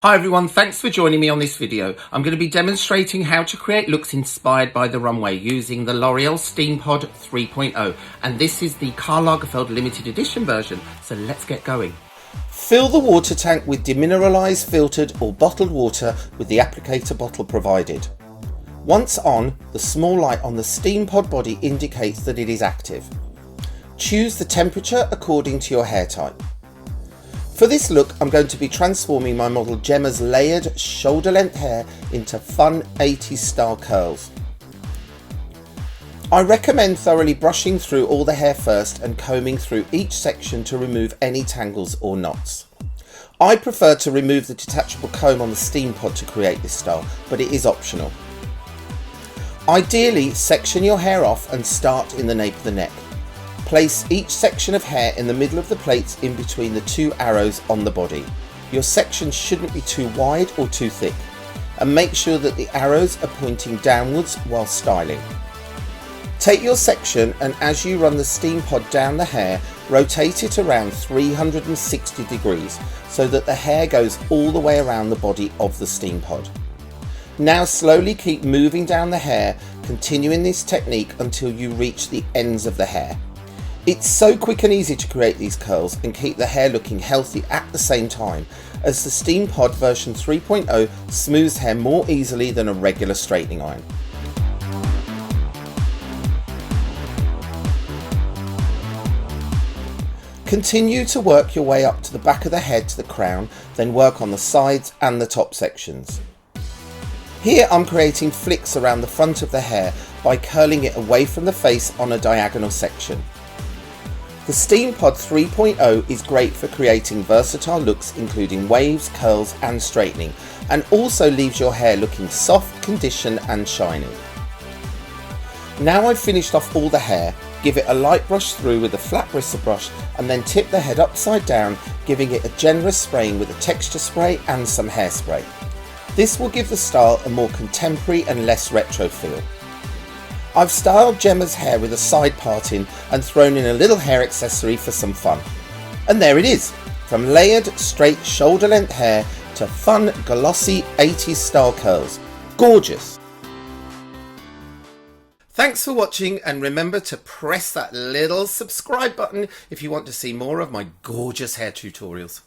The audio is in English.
Hi everyone, thanks for joining me on this video. I'm going to be demonstrating how to create looks inspired by the runway using the L'Oreal Steampod 3.0, and this is the Karl Lagerfeld limited edition version, so let's get going. Fill the water tank with demineralized, filtered or bottled water with the applicator bottle provided. Once on, the small light on the Steampod body indicates that it is active. Choose the temperature according to your hair type. For this look, I'm going to be transforming my model Gemma's layered shoulder-length hair into fun 80s style curls. I recommend thoroughly brushing through all the hair first and combing through each section to remove any tangles or knots. I prefer to remove the detachable comb on the Steampod to create this style, but it is optional. Ideally, section your hair off and start in the nape of the neck. Place each section of hair in the middle of the plaits in between the two arrows on the body. Your section shouldn't be too wide or too thick, and make sure that the arrows are pointing downwards while styling. Take your section and as you run the Steampod down the hair, rotate it around 360 degrees so that the hair goes all the way around the body of the Steampod. Now slowly keep moving down the hair, continuing this technique until you reach the ends of the hair. It's so quick and easy to create these curls and keep the hair looking healthy at the same time, as the Steampod version 3.0 smooths hair more easily than a regular straightening iron. Continue to work your way up to the back of the head to the crown, then work on the sides and the top sections. Here I'm creating flicks around the front of the hair by curling it away from the face on a diagonal section. The Steampod 3.0 is great for creating versatile looks including waves, curls and straightening, and also leaves your hair looking soft, conditioned and shiny. Now I've finished off all the hair, give it a light brush through with a flat bristle brush and then tip the head upside down, giving it a generous spraying with a texture spray and some hairspray. This will give the style a more contemporary and less retro feel. I've styled Gemma's hair with a side parting and thrown in a little hair accessory for some fun. And there it is, from layered straight shoulder length hair to fun glossy 80s style curls. Gorgeous! Thanks for watching, and remember to press that little subscribe button if you want to see more of my gorgeous hair tutorials.